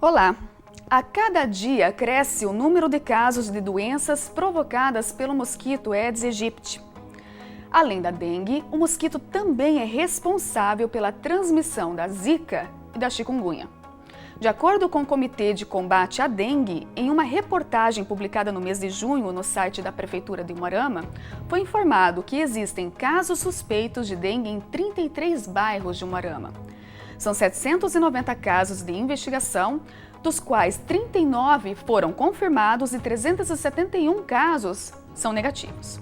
Olá! A cada dia cresce o número de casos de doenças provocadas pelo mosquito Aedes aegypti. Além da dengue, o mosquito também é responsável pela transmissão da Zika e da chikungunya. De acordo com o Comitê de Combate à Dengue, em uma reportagem publicada no mês de junho no site da Prefeitura de Umuarama, foi informado que existem casos suspeitos de dengue em 33 bairros de Umuarama. São 790 casos de investigação, dos quais 39 foram confirmados e 371 casos são negativos.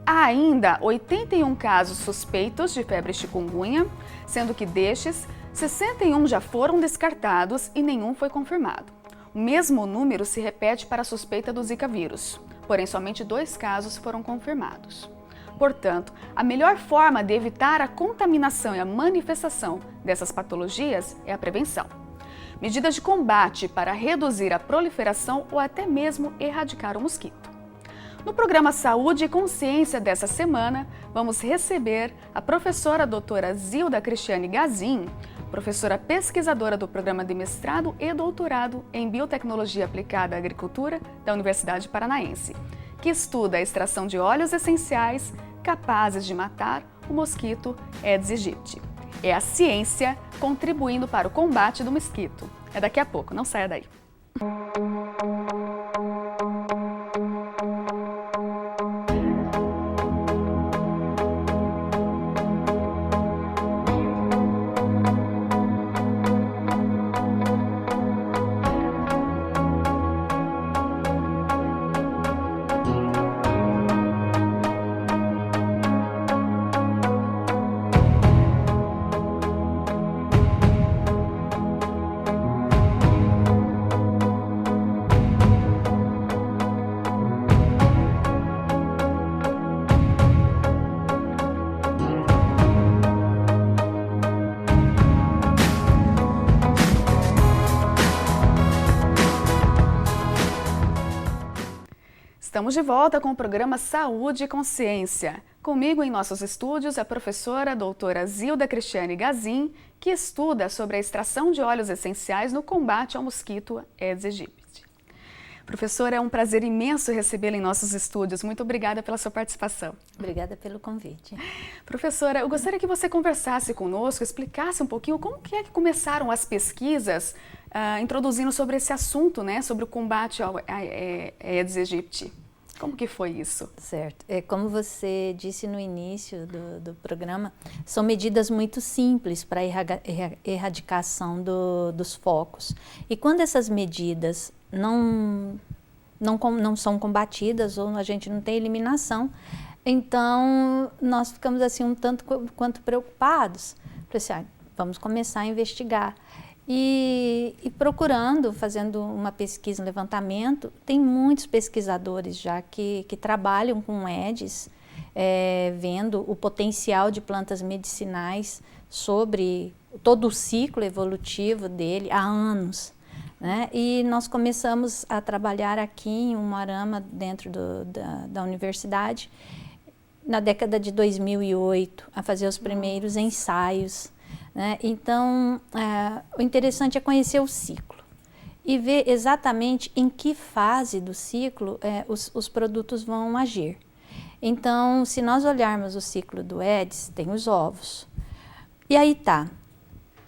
Há ainda 81 casos suspeitos de febre chikungunya, sendo que destes, 61 já foram descartados e nenhum foi confirmado. O mesmo número se repete para a suspeita do Zika vírus, porém somente 2 casos foram confirmados. Portanto, a melhor forma de evitar a contaminação e a manifestação dessas patologias é a prevenção. Medidas de combate para reduzir a proliferação ou até mesmo erradicar o mosquito. No programa Saúde e Consciência dessa semana, vamos receber a professora doutora Zilda Cristiane Gazin, professora pesquisadora do Programa de Mestrado e Doutorado em Biotecnologia Aplicada à Agricultura da Universidade Paranaense, que estuda a extração de óleos essenciais capazes de matar o mosquito Aedes aegypti. É a ciência contribuindo para o combate do mosquito. É daqui a pouco, não saia daí. Estamos de volta com o programa Saúde e Consciência. Comigo em nossos estúdios a professora doutora Zilda Cristiane Gazin, que estuda sobre a extração de óleos essenciais no combate ao mosquito Aedes aegypti. Professora, é um prazer imenso recebê-la em nossos estúdios. Muito obrigada pela sua participação. Obrigada pelo convite. Professora, eu gostaria que você conversasse conosco, explicasse um pouquinho como que é que começaram as pesquisas introduzindo sobre esse assunto, né, sobre o combate ao Aedes aegypti. Como que foi isso? Certo. Como você disse no início do programa, são medidas muito simples para a erradicação dos focos. E quando essas medidas não são combatidas ou a gente não tem eliminação, então nós ficamos assim um tanto quanto preocupados. Falei assim, vamos começar a investigar. E procurando, fazendo uma pesquisa, um levantamento, tem muitos pesquisadores já que trabalham com Aedes, vendo o potencial de plantas medicinais sobre todo o ciclo evolutivo dele há anos. Né? E nós começamos a trabalhar aqui em Umuarama, dentro da universidade, na década de 2008, a fazer os primeiros ensaios. Né? Então, o interessante é conhecer o ciclo e ver exatamente em que fase do ciclo os produtos vão agir. Então, se nós olharmos o ciclo do Aedes, tem os ovos. E aí tá,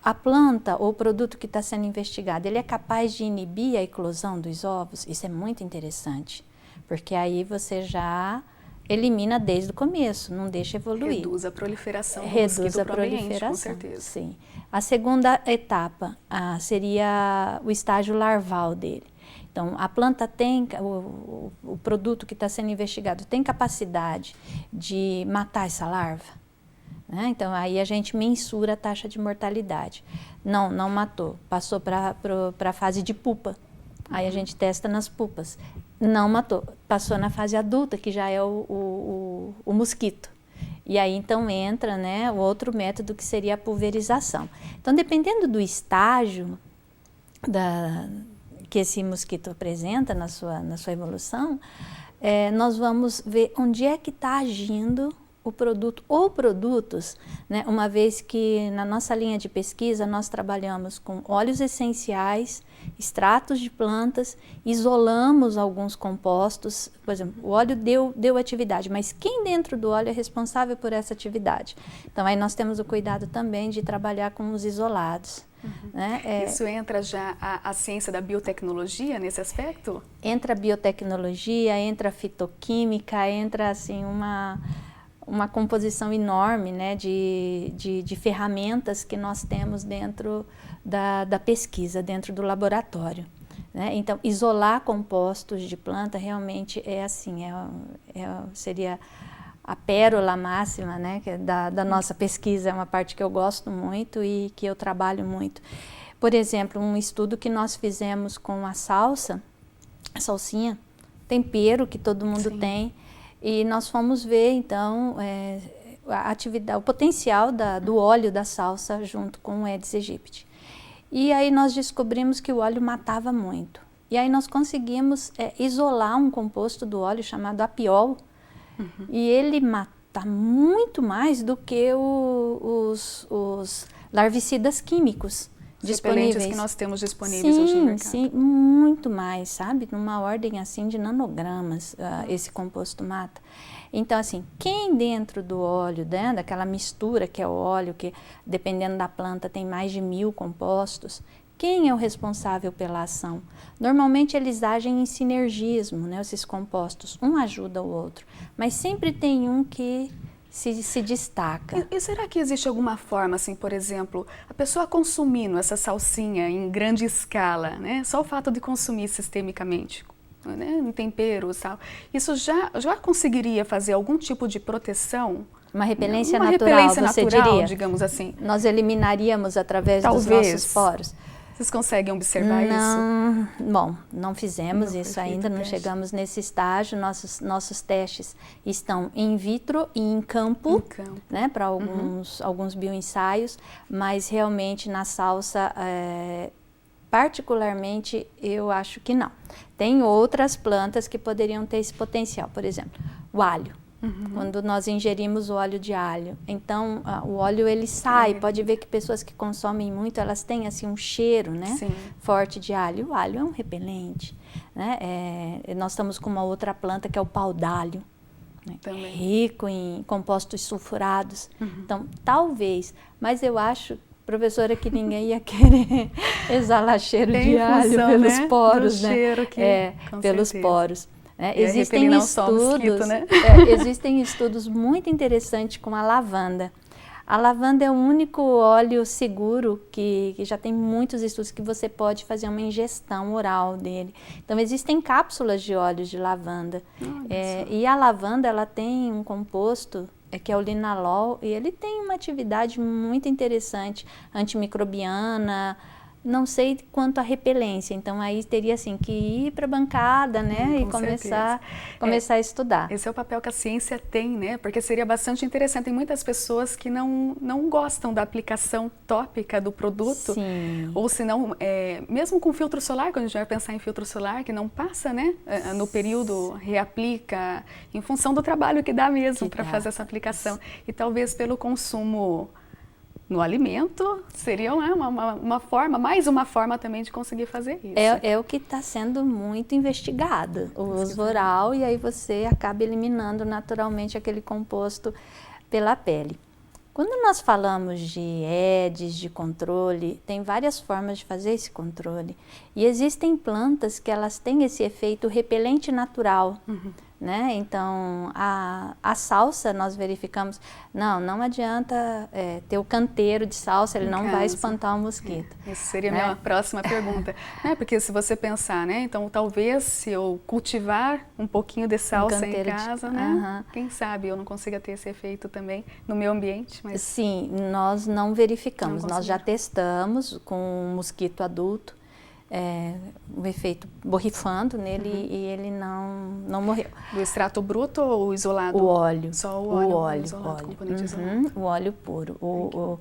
a planta ou o produto que está sendo investigado, ele é capaz de inibir a eclosão dos ovos? Isso é muito interessante, porque aí você já elimina desde o começo, não deixa evoluir. Reduz a proliferação do mosquito proveniente, com certeza. Sim. A segunda etapa seria o estágio larval dele. Então, a planta tem, o produto que está sendo investigado tem capacidade de matar essa larva? Né? Então, aí a gente mensura a taxa de mortalidade. Não matou, passou para a fase de pupa. Aí a gente testa nas pupas. Não matou, passou na fase adulta, que já é o mosquito. E aí então entra, né, o outro método que seria a pulverização. Então, dependendo do estágio que esse mosquito apresenta na sua evolução, nós vamos ver onde é que está agindo o produto ou produtos, né, uma vez que na nossa linha de pesquisa nós trabalhamos com óleos essenciais, extratos de plantas, isolamos alguns compostos, por exemplo, o óleo deu atividade, mas quem dentro do óleo é responsável por essa atividade? Então aí nós temos o cuidado também de trabalhar com os isolados. Né? Isso entra já a ciência da biotecnologia nesse aspecto? Entra a biotecnologia, entra a fitoquímica, entra assim uma composição enorme, né, de ferramentas que nós temos dentro da pesquisa, dentro do laboratório. Né? Então, isolar compostos de planta realmente é assim, seria a pérola máxima, né, da nossa pesquisa, é uma parte que eu gosto muito e que eu trabalho muito. Por exemplo, um estudo que nós fizemos com a salsinha, tempero que todo mundo Sim. tem, e nós fomos ver, então, a atividade, o potencial do óleo da salsa junto com o Aedes aegypti. E aí nós descobrimos que o óleo matava muito. E aí nós conseguimos isolar um composto do óleo chamado apiol, e ele mata muito mais do que os larvicidas químicos disponíveis que nós temos disponíveis hoje no mercado. Sim, muito mais, sabe? Numa ordem assim de nanogramas, esse composto mata. Então, assim, quem dentro do óleo, né, daquela mistura que é o óleo, que dependendo da planta tem mais de 1000 compostos, quem é o responsável pela ação? Normalmente eles agem em sinergismo, né, esses compostos, um ajuda o outro, mas sempre tem um que se destaca. E será que existe alguma forma, assim, por exemplo, a pessoa consumindo essa salsinha em grande escala, né, só o fato de consumir sistemicamente, né, em tempero, sal, isso já conseguiria fazer algum tipo de proteção? Uma repelência Uma natural, repelência você natural, diria? Digamos assim. Nós eliminaríamos através dos nossos poros? Vocês conseguem observar isso? Bom, não fizemos isso ainda, não teste. chegamos nesse estágio. Nossos testes estão in vitro e em campo, né, para alguns bioensaios, mas realmente na salsa, particularmente, eu acho que não. Tem outras plantas que poderiam ter esse potencial, por exemplo, o alho. Quando nós ingerimos o óleo de alho, então o óleo ele sai, pode ver que pessoas que consomem muito, elas têm assim um cheiro, né, forte de alho. O alho é um repelente, né? Nós estamos com uma outra planta que é o pau d'alho, né, rico em compostos sulfurados. Então, talvez, mas eu acho, professora, que ninguém ia querer exalar cheiro de alho pelos poros, né? Cheiro que, pelos certeza. poros. Existem estudos, né? Existem estudos muito interessantes com a lavanda. A lavanda é o único óleo seguro que já tem muitos estudos que você pode fazer uma ingestão oral dele. Então existem cápsulas de óleo de lavanda. E a lavanda ela tem um composto que é o linalol, e ele tem uma atividade muito interessante, antimicrobiana. Não sei quanto à repelência, então aí teria assim que ir para a bancada, né, e começar a estudar. Esse é o papel que a ciência tem, né, porque seria bastante interessante. Tem muitas pessoas que não gostam da aplicação tópica do produto, ou se não, mesmo com filtro solar, quando a gente vai pensar em filtro solar, que não passa, né, no período, reaplica, em função do trabalho que dá mesmo para fazer essa aplicação. E talvez pelo consumo no alimento, seria uma forma, mais uma forma também de conseguir fazer isso. É o que está sendo muito investigado, o uso oral, e aí você acaba eliminando naturalmente aquele composto pela pele. Quando nós falamos de Aedes, de controle, tem várias formas de fazer esse controle. E existem plantas que elas têm esse efeito repelente natural. Né? Então, a salsa, nós verificamos, não adianta ter o canteiro de salsa, ele não vai espantar o mosquito. Essa seria a minha próxima pergunta. Porque se você pensar, né? Então talvez se eu cultivar um pouquinho de salsa em casa, né? Quem sabe eu não consiga ter esse efeito também no meu ambiente. Mas sim, nós não verificamos, nós já testamos com um mosquito adulto. o efeito borrifando nele e ele não morreu. Do extrato bruto ou isolado? O óleo. Só o óleo. O óleo, Isolado, componente isolado. O óleo puro. O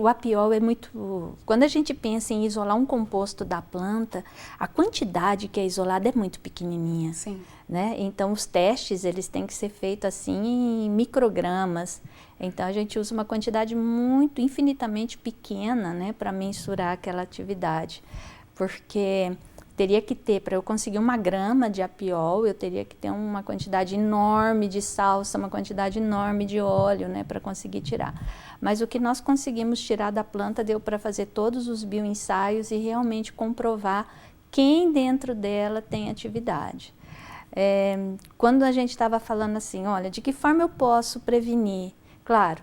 apiol é muito... Quando a gente pensa em isolar um composto da planta, a quantidade que é isolada é muito pequenininha. Sim. Né? Então, os testes, eles têm que ser feitos assim em microgramas. Então, a gente usa uma quantidade infinitamente pequena, né, para mensurar aquela atividade. Porque teria que ter, para eu conseguir 1 grama de apiol, eu teria que ter uma quantidade enorme de salsa, uma quantidade enorme de óleo, né, para conseguir tirar. Mas o que nós conseguimos tirar da planta deu para fazer todos os bioensaios e realmente comprovar quem dentro dela tem atividade. Quando a gente estava falando assim, olha, de que forma eu posso prevenir? Claro,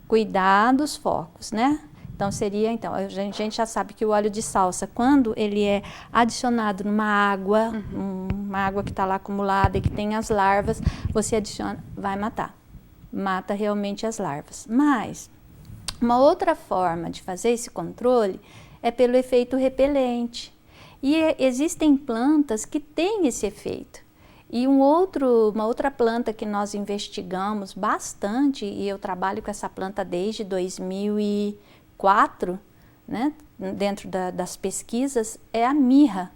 cuidar dos focos, né? Então, a gente já sabe que o óleo de salsa, quando ele é adicionado numa água, uma água que está lá acumulada e que tem as larvas, você adiciona, vai matar. Mata realmente as larvas. Mas, uma outra forma de fazer esse controle é pelo efeito repelente. E existem plantas que têm esse efeito. E uma outra planta que nós investigamos bastante, e eu trabalho com essa planta desde 2004, né, dentro das pesquisas, é a mirra.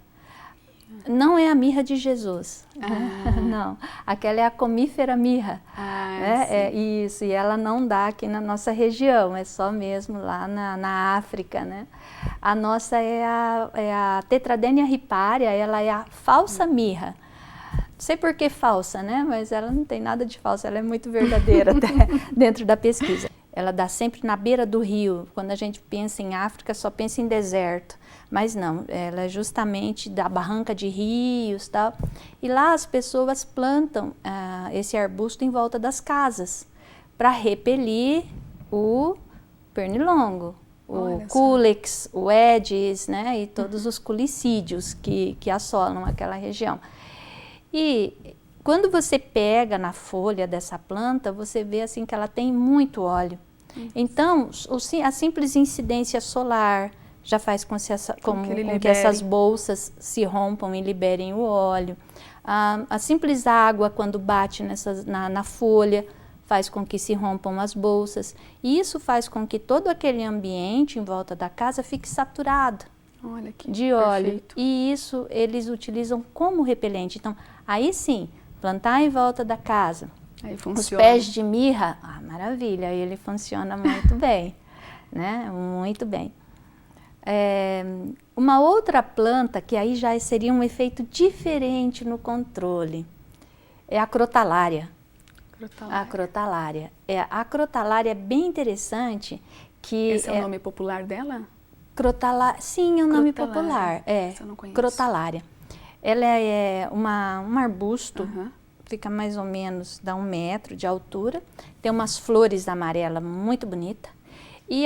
Não é a mirra de Jesus, não. Aquela é a comífera mirra. Né? Isso, e ela não dá aqui na nossa região, é só mesmo lá na África, né? A nossa é a Tetradenia riparia, ela é a falsa mirra. Não sei por que falsa, né? Mas ela não tem nada de falsa, ela é muito verdadeira até dentro da pesquisa. Ela dá sempre na beira do rio. Quando a gente pensa em África, só pensa em deserto. Mas não, ela é justamente da barranca de rios e tal. E lá as pessoas plantam esse arbusto em volta das casas para repelir o pernilongo, o culex, o aedes, né? E todos os culicídios que assolam aquela região. E quando você pega na folha dessa planta, você vê assim que ela tem muito óleo. Então, a simples incidência solar já faz com que essas bolsas se rompam e liberem o óleo. A simples água, quando bate na folha, faz com que se rompam as bolsas. E isso faz com que todo aquele ambiente em volta da casa fique saturado de óleo. Perfeito. E isso eles utilizam como repelente. Então, aí sim, plantar em volta da casa. Aí funciona. Os pés de mirra, maravilha, aí ele funciona muito bem, né? Muito bem. Uma outra planta que aí já seria um efeito diferente no controle é a crotalária. A crotalária. A crotalária é bem interessante que... Esse é o nome popular dela? Sim, é um nome popular. Crotalária. Ela é um arbusto, fica mais ou menos, dá 1 metro de altura, tem umas flores amarelas muito bonitas, e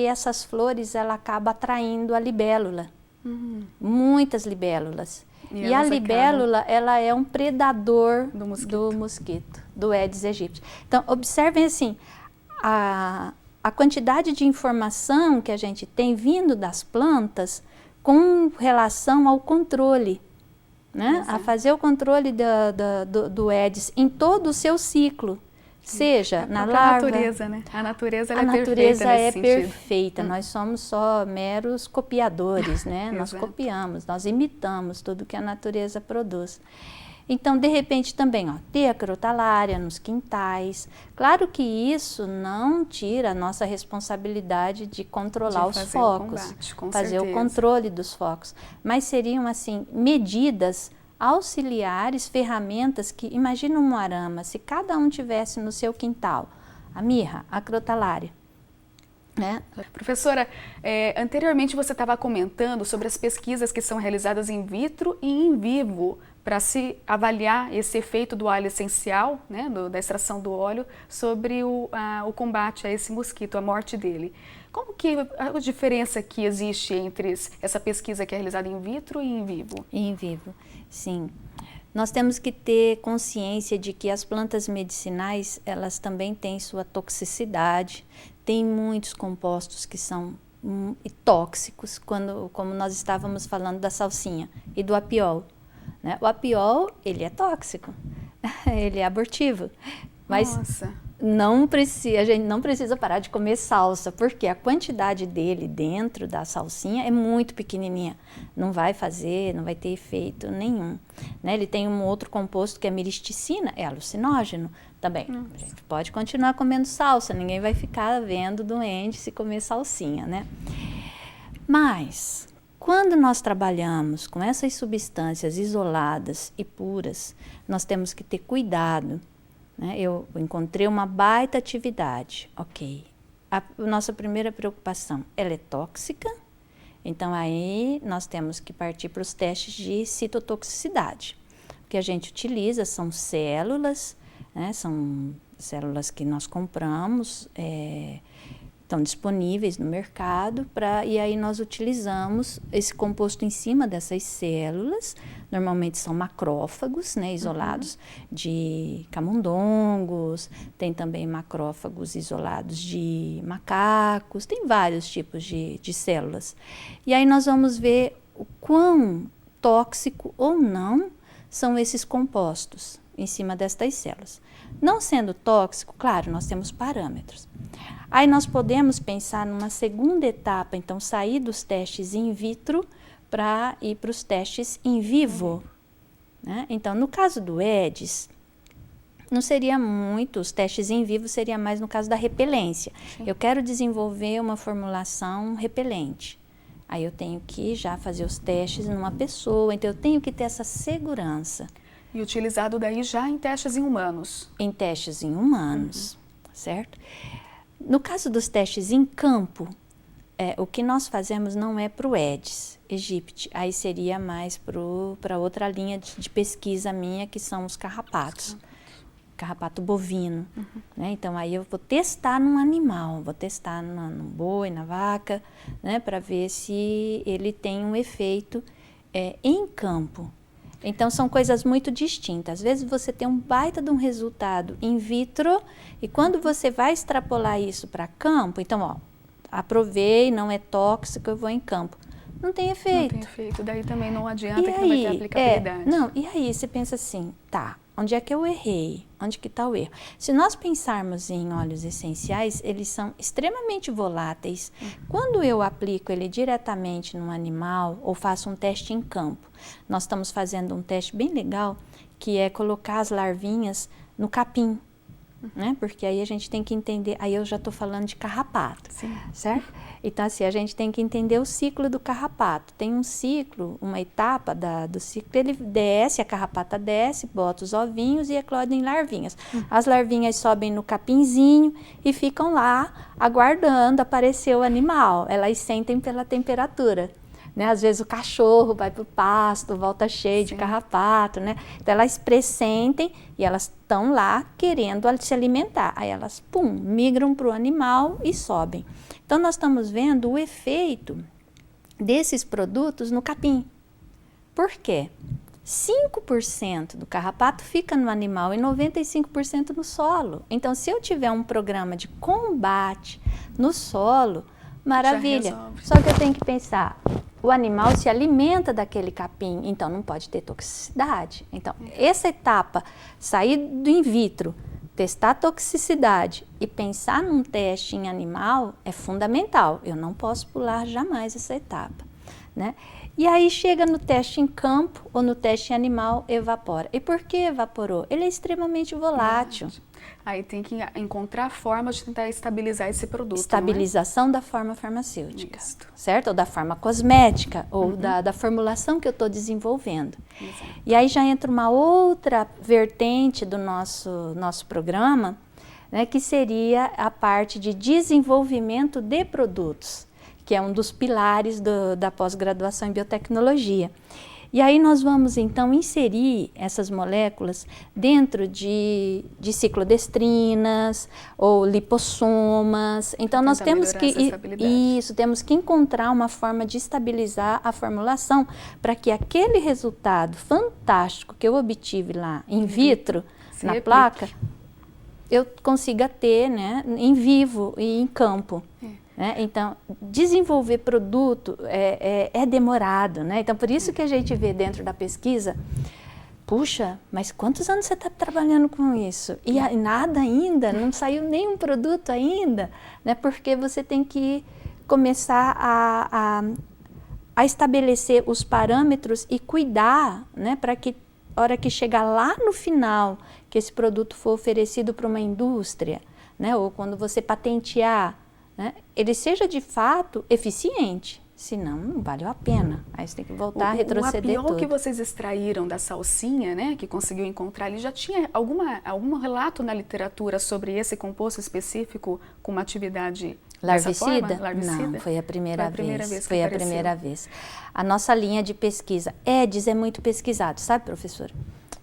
essas flores ela acaba atraindo a libélula, muitas libélulas. E a libélula, ela é um predador do mosquito, do Aedes aegypti. Então, observem assim, a quantidade de informação que a gente tem vindo das plantas com relação ao controle, né? A fazer o controle do Aedes em todo o seu ciclo, seja na larva... A natureza, né? A natureza ela é perfeita nesse sentido. A natureza é perfeita, nós somos só meros copiadores, né? Nós copiamos, nós imitamos tudo que a natureza produz. Então, de repente, também, ter a crotalária nos quintais. Claro que isso não tira a nossa responsabilidade de controlar os focos, fazer o controle dos focos. Mas seriam, assim, medidas auxiliares, ferramentas que, imagina um moarama, se cada um tivesse no seu quintal, a mirra, a crotalária, né? Professora, anteriormente você estava comentando sobre as pesquisas que são realizadas in vitro e in vivo para se avaliar esse efeito do óleo essencial, né, da extração do óleo, sobre o combate a esse mosquito, a morte dele. Como que a diferença que existe entre essa pesquisa que é realizada in vitro e in vivo? In vivo, sim. Nós temos que ter consciência de que as plantas medicinais, elas também têm sua toxicidade, tem muitos compostos que são e tóxicos, como nós estávamos falando da salsinha e do apiol, né? O apiol, ele é tóxico, ele é abortivo, mas Nossa. a gente não precisa parar de comer salsa, porque a quantidade dele dentro da salsinha é muito pequenininha, não vai ter efeito nenhum, né? Ele tem um outro composto que é miristicina, é alucinógeno também. A gente pode continuar comendo salsa, ninguém vai ficar vendo doente se comer salsinha, né? Mas quando nós trabalhamos com essas substâncias isoladas e puras, nós temos que ter cuidado. Eu encontrei uma baita atividade, ok. A nossa primeira preocupação, ela é tóxica, então aí nós temos que partir para os testes de citotoxicidade. O que a gente utiliza são células, né, são células que nós compramos, estão disponíveis no mercado, e aí nós utilizamos esse composto em cima dessas células, normalmente são macrófagos, né, isolados de camundongos, tem também macrófagos isolados de macacos, tem vários tipos de células. E aí nós vamos ver o quão tóxico ou não são esses compostos em cima destas células. Não sendo tóxico, claro, nós temos parâmetros. Aí nós podemos pensar numa segunda etapa, então sair dos testes in vitro para ir para os testes in vivo. Né? Então, no caso do Aedes, não seria muito, os testes in vivo seria mais no caso da repelência. Sim. Eu quero desenvolver uma formulação repelente. Aí eu tenho que já fazer os testes numa pessoa, então eu tenho que ter essa segurança. E utilizado daí já em testes em humanos. Em testes em humanos, certo? No caso dos testes em campo, o que nós fazemos não é para o Aedes aegypti, aí seria mais para outra linha de pesquisa minha, que são os carrapatos, carrapato bovino. Né? Então aí eu vou testar num animal, vou testar no boi, na vaca, né, para ver se ele tem um efeito em campo. Então, são coisas muito distintas. Às vezes, você tem um baita de um resultado in vitro e quando você vai extrapolar isso para campo, então, ó, aprovei, não é tóxico, eu vou em campo. Não tem efeito. Não tem efeito, daí também não adianta que não vai ter aplicabilidade. E aí você pensa assim, tá, onde é que eu errei? Onde que está o erro? Se nós pensarmos em óleos essenciais, eles são extremamente voláteis. Quando eu aplico ele diretamente no animal ou faço um teste em campo, nós estamos fazendo um teste bem legal, que é colocar as larvinhas no capim. Né? Porque aí a gente tem que entender, aí eu já estou falando de carrapato, certo? Então assim, a gente tem que entender o ciclo do carrapato. Tem um ciclo, uma etapa do ciclo, ele desce, a carrapata desce, bota os ovinhos e eclodem larvinhas. As larvinhas sobem no capinzinho e ficam lá aguardando aparecer o animal. Elas sentem pela temperatura. Né? Às vezes o cachorro vai para o pasto, volta cheio de carrapato, né? Então elas pressentem e elas estão lá querendo se alimentar. Aí elas, migram para o animal e sobem. Então nós estamos vendo o efeito desses produtos no capim. Por quê? 5% do carrapato fica no animal e 95% no solo. Então se eu tiver um programa de combate no solo, maravilha. Só que eu tenho que pensar, o animal se alimenta daquele capim, então não pode ter toxicidade. Então, essa etapa, sair do in vitro, testar a toxicidade e pensar num teste em animal é fundamental. Eu não posso pular jamais essa etapa, né? E aí chega no teste em campo ou no teste em animal, evapora. E por que evaporou? Ele é extremamente volátil. Aí tem que encontrar formas de tentar estabilizar esse produto. Estabilização da forma farmacêutica, certo? Ou da forma cosmética, ou da formulação que eu estou desenvolvendo. Exato. E aí já entra uma outra vertente do nosso programa, né, que seria a parte de desenvolvimento de produtos, que é um dos pilares da pós-graduação em biotecnologia. E aí nós vamos então inserir essas moléculas dentro de ciclodestrinas ou lipossomas. Então nós temos temos que encontrar uma forma de estabilizar a formulação para que aquele resultado fantástico que eu obtive lá in vitro, na placa, eu consiga ter, né, em vivo e em campo. né? Então, desenvolver produto é demorado, né? Então, por isso que a gente vê dentro da pesquisa, puxa, mas quantos anos você está trabalhando com isso? E nada ainda, não saiu nenhum produto ainda, né? Porque você tem que começar a estabelecer os parâmetros e cuidar, né? Para que, a hora que chegar lá no final, que esse produto for oferecido para uma indústria, né? Ou quando você patentear, né? Ele seja de fato eficiente. Senão, não valeu a pena. Aí você tem que voltar a retroceder o tudo. que vocês extraíram da salsinha, né, que conseguiu encontrar, ele já tinha algum relato na literatura sobre esse composto específico com uma atividade dessa forma? Larvicida? Não, foi a primeira vez. Foi a primeira vez. A nossa linha de pesquisa, Aedes é muito pesquisado, sabe, professora?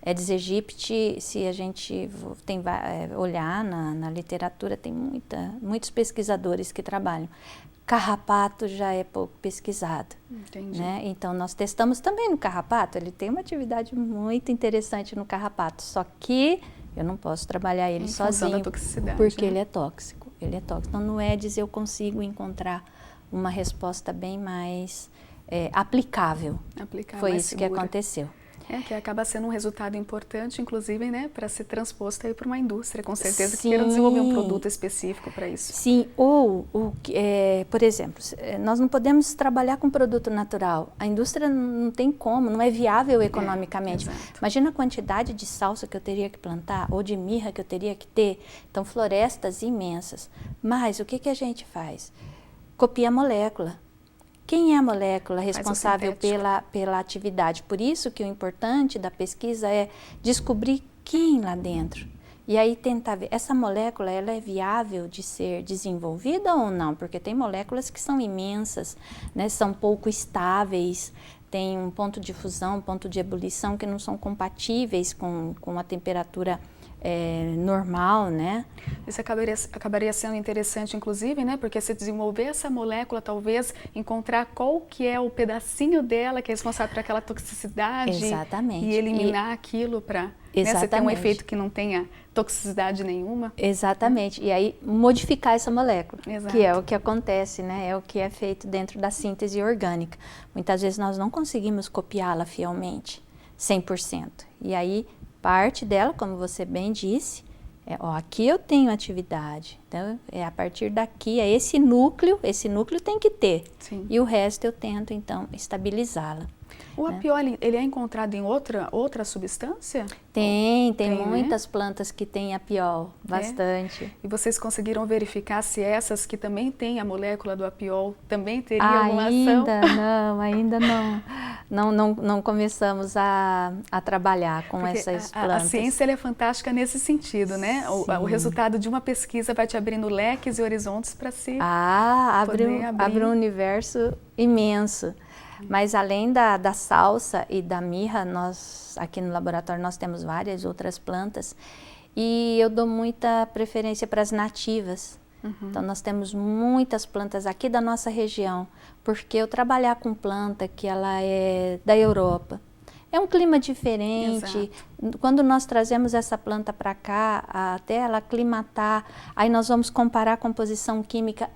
Aedes aegypti, se a gente olhar na literatura, tem muitos pesquisadores que trabalham. Carrapato já é pouco pesquisado. Entendi. Né? Então, nós testamos também no carrapato. Ele tem uma atividade muito interessante no carrapato, só que eu não posso trabalhar ele sozinho, porque ele é tóxico. Ele é tóxico. Então, no Aedes eu consigo encontrar uma resposta bem mais aplicável. Foi isso que aconteceu. Que acaba sendo um resultado importante, inclusive, né, para ser transposto aí para uma indústria, com certeza, que queira desenvolver um produto específico para isso. Sim, por exemplo, nós não podemos trabalhar com produto natural. A indústria não tem como, não é viável economicamente. Imagina a quantidade de salsa que eu teria que plantar, ou de mirra que eu teria que ter. Então, florestas imensas. Mas o que a gente faz? Copia a molécula. Quem é a molécula responsável pela atividade? Por isso que o importante da pesquisa é descobrir quem lá dentro. E aí tentar ver, essa molécula ela é viável de ser desenvolvida ou não? Porque tem moléculas que são imensas, né? São pouco estáveis, tem um ponto de fusão, um ponto de ebulição que não são compatíveis com a temperatura normal, né? Isso acabaria sendo interessante, inclusive, né? Porque se desenvolver essa molécula, talvez encontrar qual que é o pedacinho dela que é responsável por aquela toxicidade. Exatamente. E eliminar aquilo para você ter um efeito que não tenha toxicidade nenhuma. Exatamente. E aí modificar essa molécula, Exato. Que é o que acontece, né? É o que é feito dentro da síntese orgânica. Muitas vezes nós não conseguimos copiá-la fielmente, 100%. E aí parte dela, como você bem disse, aqui eu tenho atividade, então a partir daqui, esse núcleo tem que ter. Sim. E o resto eu tento então estabilizá-la. O apiol, ele é encontrado em outra substância? Tem muitas plantas que têm apiol, bastante. E vocês conseguiram verificar se essas que também têm a molécula do apiol também teriam alguma ação? Ainda não começamos a trabalhar com essas plantas. A ciência é fantástica nesse sentido, né? O resultado de uma pesquisa vai te abrindo leques e horizontes para si. Abre um universo imenso. Mas além da salsa e da mirra, nós aqui no laboratório nós temos várias outras plantas e eu dou muita preferência para as nativas. Então nós temos muitas plantas aqui da nossa região, porque eu trabalhar com planta que ela é da Europa, é um clima diferente. Exato. Quando nós trazemos essa planta para cá, até ela aclimatar, aí nós vamos comparar a composição química,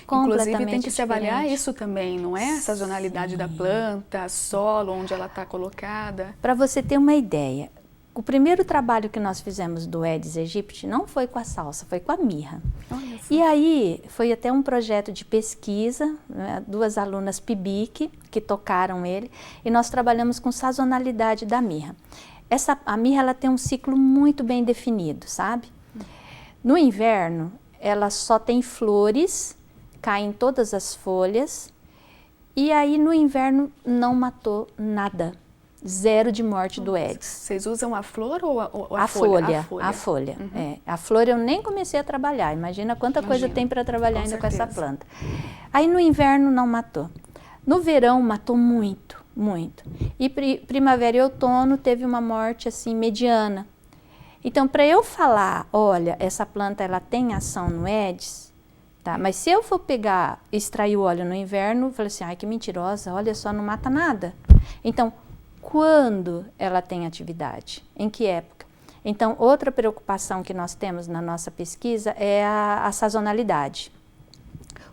inclusive tem que se avaliar isso também, não é? A sazonalidade da planta, solo, onde ela está colocada. Para você ter uma ideia, o primeiro trabalho que nós fizemos do Aedes aegypti não foi com a salsa, foi com a mirra. E aí foi até um projeto de pesquisa, né, 2 alunas PIBIC que tocaram ele, e nós trabalhamos com sazonalidade da mirra. A mirra ela tem um ciclo muito bem definido, sabe? No inverno, ela só tem flores, caem todas as folhas, e aí no inverno não matou nada. 0 de morte do Aedes. Vocês usam a flor ou a folha? A folha. A flor eu nem comecei a trabalhar, imagina quanta coisa tem para trabalhar ainda com essa planta. Aí no inverno não matou. No verão matou muito, muito. E primavera e outono teve uma morte assim mediana. Então para eu falar, olha, essa planta ela tem ação no Aedes, tá? Mas se eu for extrair o óleo no inverno, eu falei assim, ai que mentirosa, olha só, não mata nada. Então, quando ela tem atividade? Em que época? Então, outra preocupação que nós temos na nossa pesquisa é a sazonalidade.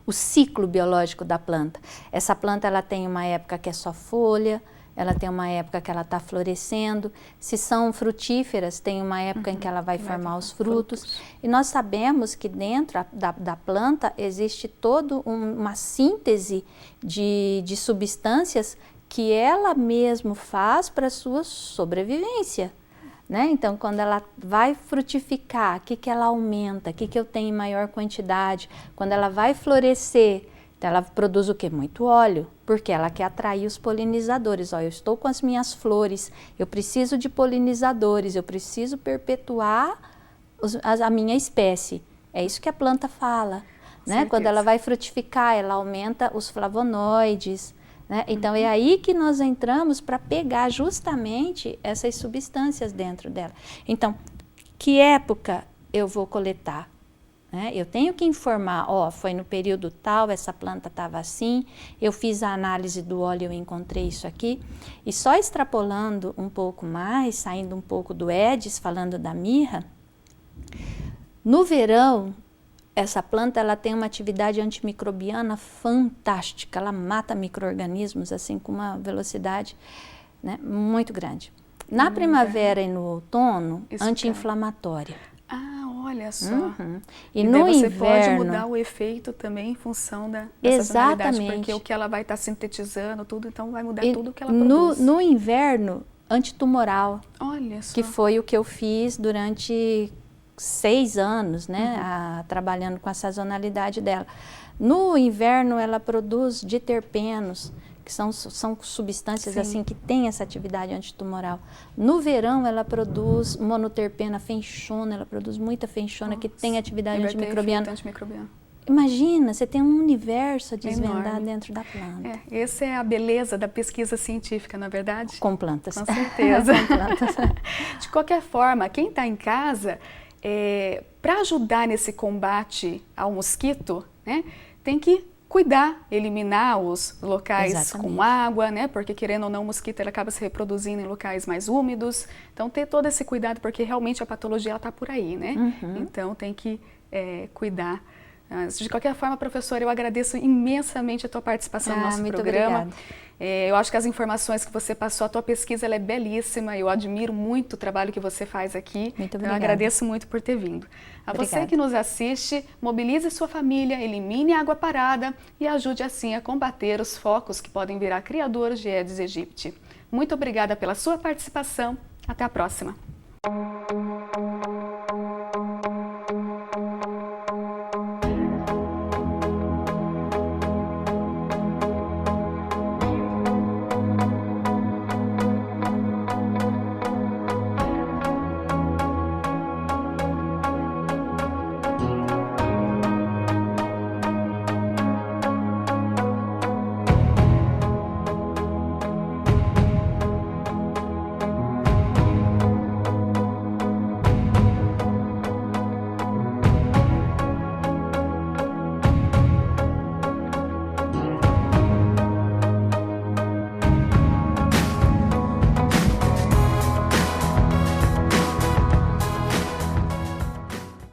o ciclo biológico da planta. Essa planta ela tem uma época que é só folha, ela tem uma época que ela está florescendo. Se são frutíferas, tem uma época em que ela vai formar os frutos. E nós sabemos que dentro da planta existe toda uma síntese de substâncias que ela mesmo faz para a sua sobrevivência. Né? Então, quando ela vai frutificar, o que ela aumenta, o que eu tenho em maior quantidade? Quando ela vai florescer, então ela produz o quê? Muito óleo, porque ela quer atrair os polinizadores. Ó, eu estou com as minhas flores, eu preciso de polinizadores, eu preciso perpetuar a minha espécie. É isso que a planta fala. Né? Quando ela vai frutificar, ela aumenta os flavonoides. Né? Então é aí que nós entramos para pegar justamente essas substâncias dentro dela. Então, que época eu vou coletar? Né? Eu tenho que informar, ó, foi no período tal, essa planta estava assim, eu fiz a análise do óleo, eu encontrei isso aqui. E só extrapolando um pouco mais, saindo um pouco do Aedes, falando da mirra, no verão, essa planta ela tem uma atividade antimicrobiana fantástica, ela mata micro-organismos assim com uma velocidade, né, muito grande. Na primavera e no outono, anti-inflamatória. Ah, olha só. E no você inverno pode mudar o efeito também em função da sazonalidade, porque o que ela vai estar sintetizando tudo, então vai mudar tudo o que ela produz. No inverno, antitumoral. Olha só. Que foi o que eu fiz durante 6 anos, né, trabalhando com a sazonalidade dela. No inverno, ela produz diterpenos, que são substâncias assim que têm essa atividade antitumoral. No verão, ela produz monoterpena, fenchona, ela produz muita fenchona que tem atividade antimicrobiana. Imagina, você tem um universo a desvendar dentro da planta. Essa é a beleza da pesquisa científica, não é verdade? Com plantas. Com certeza. Com plantas. De qualquer forma, quem está em casa, para ajudar nesse combate ao mosquito, né, tem que cuidar, eliminar os locais com água, né, porque querendo ou não o mosquito ele acaba se reproduzindo em locais mais úmidos. Então ter todo esse cuidado, porque realmente a patologia está por aí, né? Então tem que cuidar. De qualquer forma, professora, eu agradeço imensamente a tua participação no nosso programa. Obrigada. Eu acho que as informações que você passou, a tua pesquisa ela é belíssima, eu admiro muito o trabalho que você faz aqui. Muito obrigada. Eu agradeço muito por ter vindo. A você que nos assiste, mobilize sua família, elimine a água parada e ajude assim a combater os focos que podem virar criadores de Aedes aegypti. Muito obrigada pela sua participação. Até a próxima.